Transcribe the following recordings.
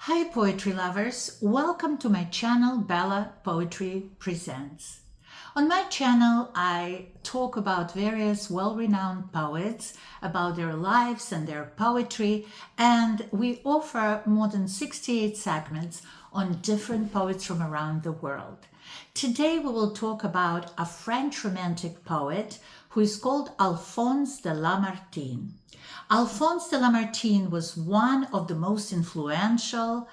Hi poetry lovers, welcome to my channel Bella Poetry Presents. On my channel I talk about various well-renowned poets, about their lives and their poetry, and we offer more than 68 segments on different poets from around the world. Today we will talk about a French romantic poet who is called Alphonse de Lamartine. Alphonse de Lamartine was one of the most influential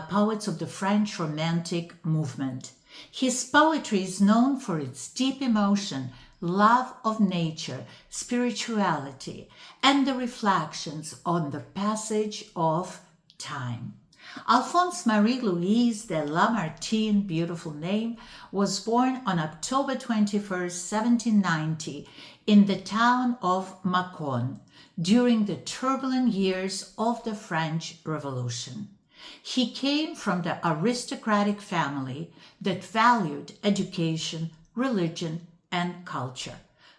poets of the French Romantic movement. His poetry is known for its deep emotion, love of nature, spirituality, and the reflections on the passage of time. Alphonse Marie-Louise de Lamartine, beautiful name, was born on October 21st, 1790 in the town of Mâcon during the turbulent years of the French Revolution. He came from the aristocratic family that valued education, religion, and culture.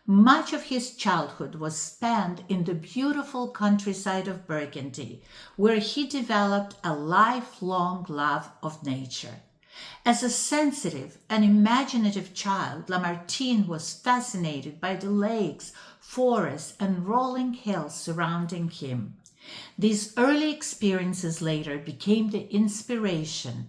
Much of his childhood was spent in the beautiful countryside of Burgundy, where he developed a lifelong love of nature. As a sensitive and imaginative child, Lamartine was fascinated by the lakes, forests, and rolling hills surrounding him. These early experiences later became the inspiration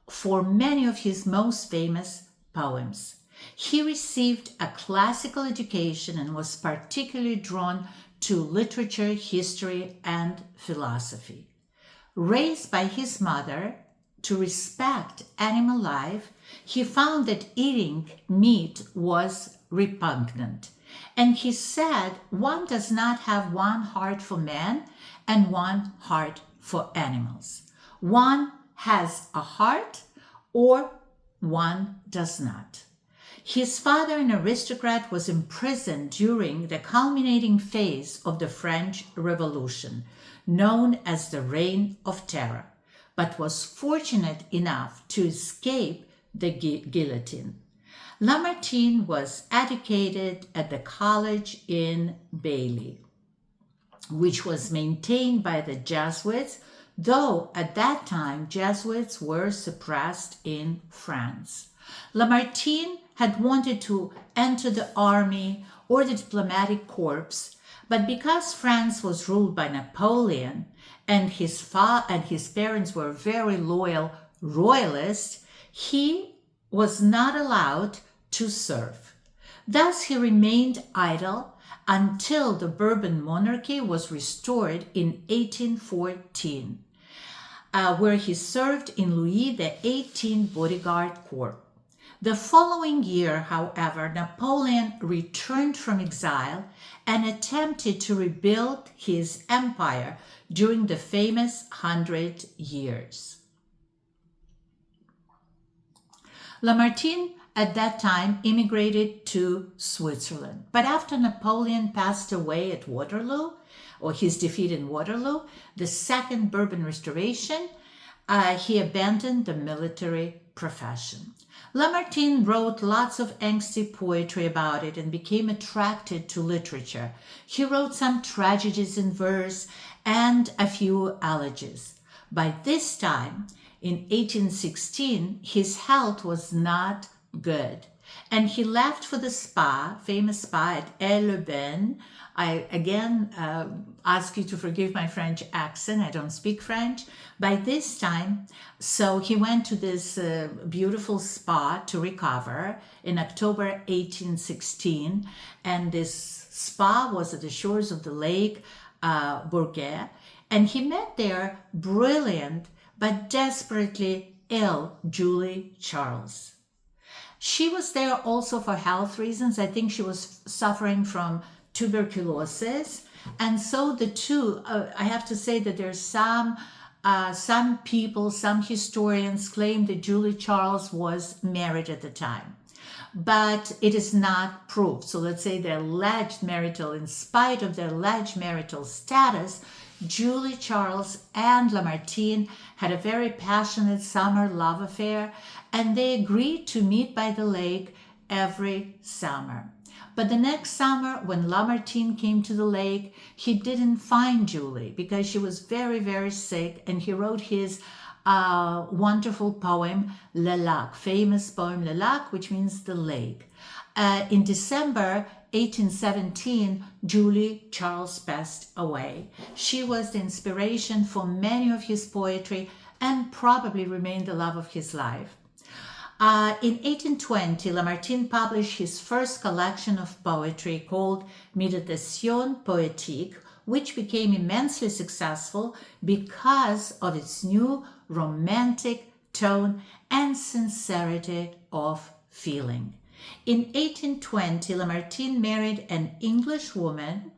for many of his most famous poems. He received a classical education and was particularly drawn to literature, history, and philosophy. Raised by his mother to respect animal life, he found that eating meat was repugnant. And he said one does not have one heart for man and one heart for animals. One has a heart or one does not. His father, an aristocrat, was imprisoned during the culminating phase of the French Revolution, known as the Reign of Terror, but was fortunate enough to escape the guillotine. Lamartine was educated at the college in Bailey, which was maintained by the Jesuits, though at that time Jesuits were suppressed in France. Lamartine had wanted to enter the army or the diplomatic corps, but because France was ruled by Napoleon and his parents were very loyal royalists, he was not allowed to serve. Thus he remained idle until the Bourbon monarchy was restored in 1814, where he served in Louis XVIII bodyguard corps. The following year, however, Napoleon returned from exile and attempted to rebuild his empire during the famous 100 Years. Lamartine at that time immigrated to Switzerland. But after Napoleon passed away at Waterloo, or his defeat in Waterloo, the Second Bourbon Restoration, he abandoned the military profession. Lamartine wrote lots of angsty poetry about it and became attracted to literature. He wrote some tragedies in verse and a few elegies. By this time, in 1816, his health was not good, and he left for the spa, famous spa at Aix-les-Bains. I again ask you to forgive my French accent. I don't speak French. By this time, so he went to this beautiful spa to recover in October 1816, and this spa was at the shores of the lake Bourget, and he met there brilliant but desperately ill Julie Charles. She was there also for health reasons. I think she was suffering from tuberculosis. And so the two, I have to say that there's some people, some historians claim that Julie Charles was married at the time. But it is not proved. So let's say they're alleged marital, in spite of their alleged marital status, Julie Charles and Lamartine had a very passionate summer love affair, and they agreed to meet by the lake every summer. But the next summer, when Lamartine came to the lake, he didn't find Julie because she was very, very sick, and he wrote his wonderful poem, Le Lac, famous poem Le Lac, which means the lake. In December 1817, Julie Charles passed away. She was the inspiration for many of his poetry and probably remained the love of his life. In 1820, Lamartine published his first collection of poetry called Méditations poétiques, which became immensely successful because of its new romantic tone and sincerity of feeling. In 1820, Lamartine married an English woman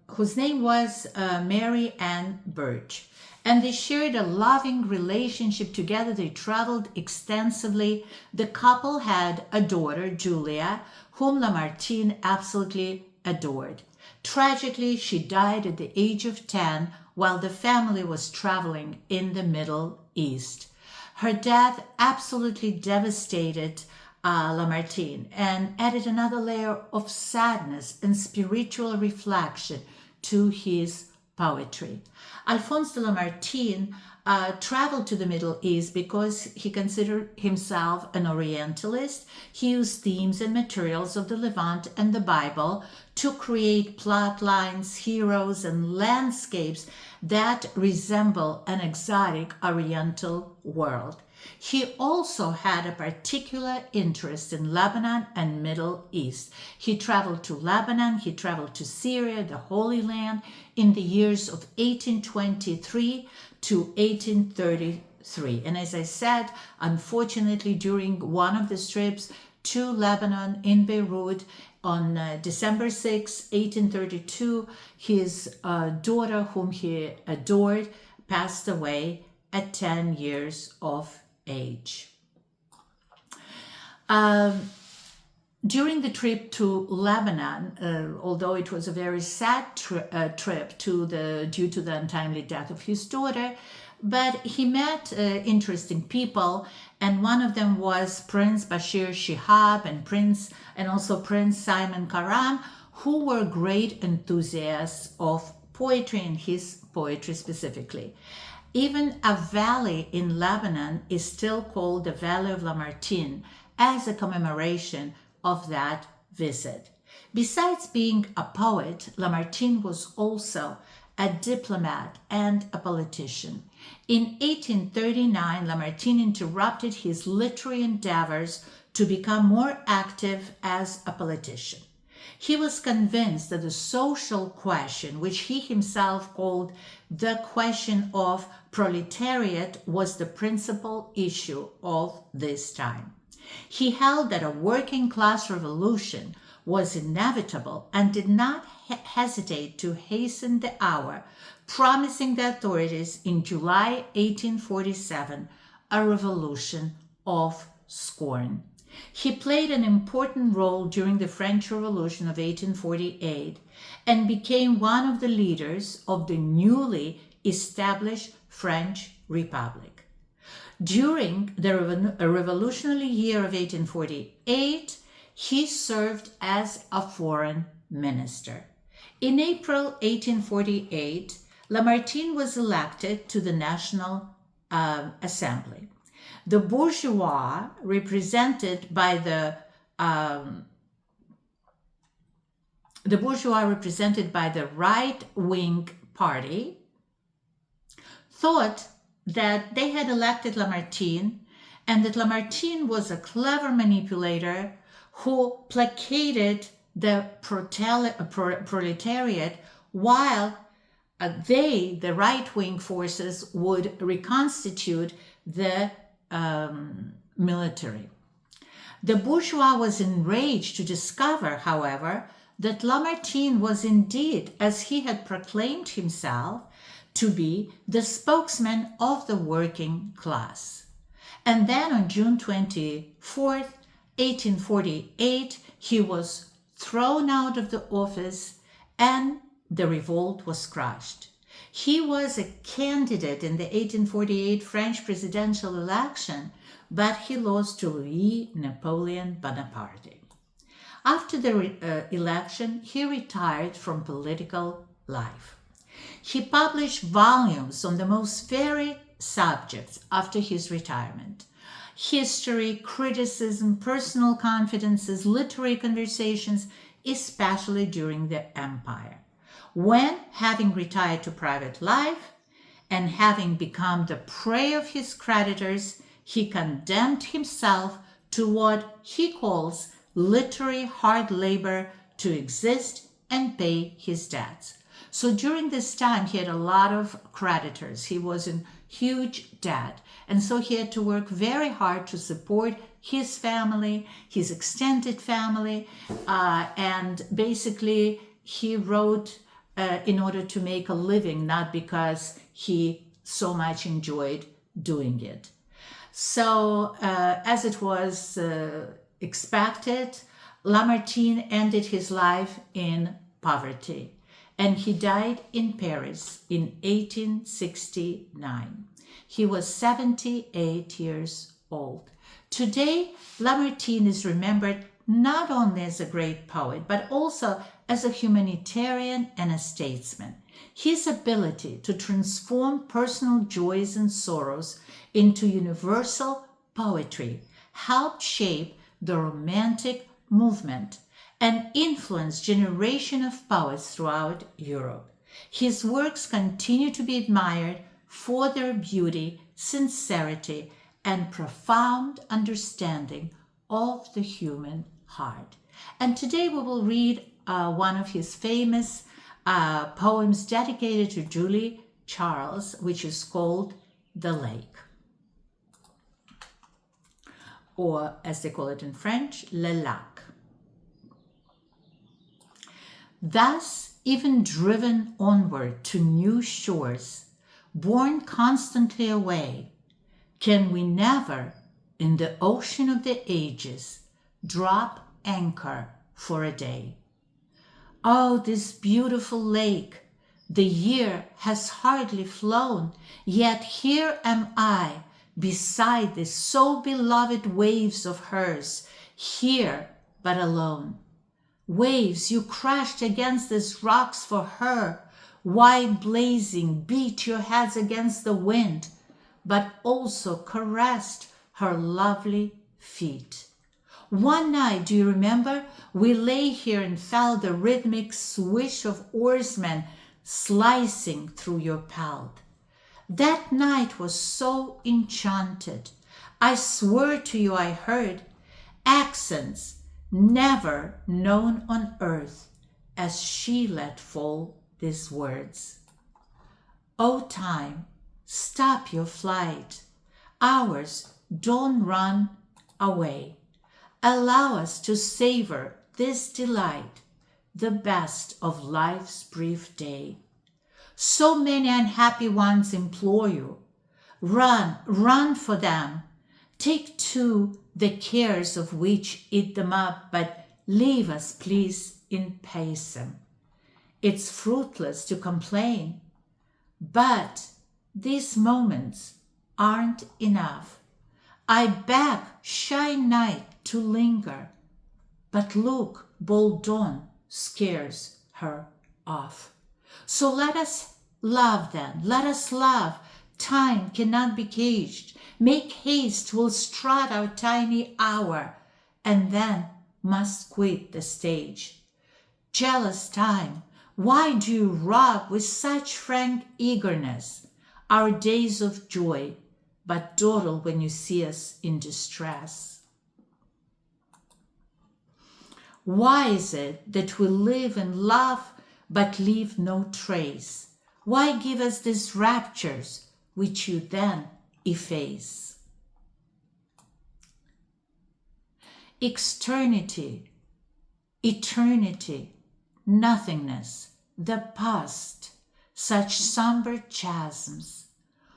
whose name was Mary Ann Birch, and they shared a loving relationship together. They traveled extensively. The couple had a daughter, Julia, whom Lamartine absolutely adored. Tragically, she died at the age of 10 while the family was traveling in the Middle East. Her death absolutely devastated Lamartine and added another layer of sadness and spiritual reflection to his poetry. Alphonse de Lamartine traveled to the Middle East because he considered himself an Orientalist. He used themes and materials of the Levant and the Bible to create plot lines, heroes, and landscapes that resemble an exotic Oriental world. He also had a particular interest in Lebanon and Middle East. He traveled to Lebanon, he traveled to Syria, the Holy Land, in the years of 1823 to 1833. And as I said, unfortunately, during one of the trips to Lebanon in Beirut on December 6, 1832, his daughter, whom he adored, passed away at 10 years of age. During the trip to Lebanon, although it was a very sad trip due to the untimely death of his daughter, but he met interesting people, and one of them was Prince Bashir Shihab and also Prince Simon Karam, who were great enthusiasts of poetry and his poetry specifically. Even a valley in Lebanon is still called the Valley of Lamartine as a commemoration of that visit. Besides being a poet, Lamartine was also a diplomat and a politician. In 1839, Lamartine interrupted his literary endeavors to become more active as a politician. He was convinced that the social question, which he himself called the question of proletariat, was the principal issue of this time. He held that a working class revolution was inevitable and did not hesitate to hasten the hour, promising the authorities in July 1847 a revolution of scorn. He played an important role during the French Revolution of 1848 and became one of the leaders of the newly established French Republic. During the revolutionary year of 1848, he served as a foreign minister. In April 1848, Lamartine was elected to the National Assembly. The bourgeois, represented by the right-wing party, thought that they had elected Lamartine and that Lamartine was a clever manipulator who placated the proletariat while the right-wing forces, would reconstitute the military. The bourgeois was enraged to discover, however, that Lamartine was indeed, as he had proclaimed himself, to be the spokesman of the working class. And then on June 24th, 1848, he was thrown out of the office and the revolt was crushed. He was a candidate in the 1848 French presidential election, but he lost to Louis Napoleon Bonaparte. After the election, he retired from political life. He published volumes on the most varied subjects after his retirement: history, criticism, personal confidences, literary conversations, especially during the Empire. When, having retired to private life and having become the prey of his creditors, he condemned himself to what he calls literary hard labor to exist and pay his debts. So during this time, he had a lot of creditors. He was in huge debt. And so he had to work very hard to support his family, his extended family. And basically, he wrote in order to make a living, not because he so much enjoyed doing it. So as it was expected, Lamartine ended his life in poverty, and he died in Paris in 1869. He was 78 years old. Today, Lamartine is remembered not only as a great poet, but also as a humanitarian and a statesman. His ability to transform personal joys and sorrows into universal poetry helped shape the Romantic movement and influenced generation of poets throughout Europe. His works continue to be admired for their beauty, sincerity, and profound understanding of the human heart. And today we will read one of his famous poems dedicated to Julie Charles, which is called The Lake, or as they call it in French, Le Lac. Thus, even driven onward to new shores, borne constantly away, can we never, in the ocean of the ages, drop anchor for a day. Oh, this beautiful lake! The year has hardly flown, yet here am I, beside the so beloved waves of hers, here but alone. Waves, you crashed against these rocks for her, wide blazing, beat your heads against the wind, but also caressed her lovely feet. One night, do you remember, we lay here and felt the rhythmic swish of oarsmen slicing through your pelt. That night was so enchanted. I swear to you I heard accents never known on earth as she let fall these words. O time, stop your flight. Hours don't run away. Allow us to savor this delight, the best of life's brief day. So many unhappy ones implore you. Run, run for them. Take too the cares of which eat them up, but leave us, please, in peace. It's fruitless to complain, but these moments aren't enough. I beg shy night to linger, but look, bold dawn scares her off. So let us love then, let us love. Time cannot be caged. Make haste, we'll strut our tiny hour, and then must quit the stage. Jealous time, why do you rob with such frank eagerness our days of joy, but dawdle when you see us in distress? Why is it that we live and love, but leave no trace? Why give us these raptures, which you then efface? Externity, eternity, nothingness, the past, such somber chasms.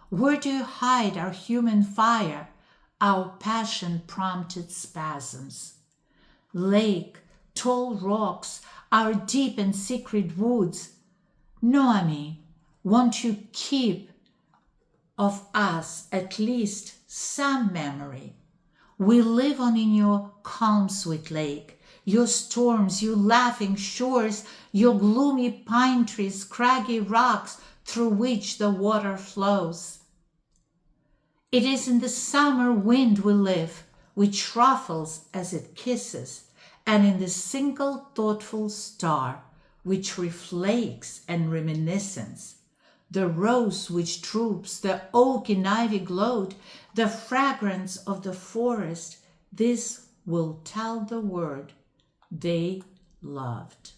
Where do you hide our human fire, our passion-prompted spasms? Lake, tall rocks, our deep and secret woods, Noemi, won't you keep of us at least some memory? We live on in your calm, sweet lake, your storms, your laughing shores, your gloomy pine trees, craggy rocks through which the water flows. It is in the summer wind we live, which ruffles as it kisses, and in the single thoughtful star, which reflects and reminiscence. The rose which droops, the oak and ivy glowed, the fragrance of the forest, this will tell the word they loved.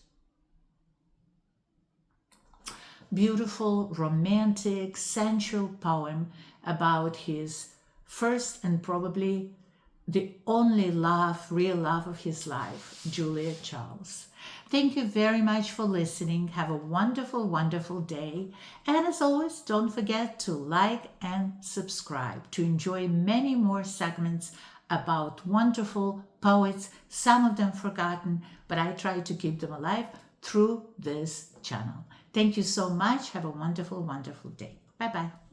Beautiful, romantic, sensual poem about his first and probably the only love, real love of his life, Julia Charles. Thank you very much for listening. Have a wonderful, wonderful day. And as always, don't forget to like and subscribe to enjoy many more segments about wonderful poets, some of them forgotten, but I try to keep them alive through this channel. Thank you so much. Have a wonderful, wonderful day. Bye-bye.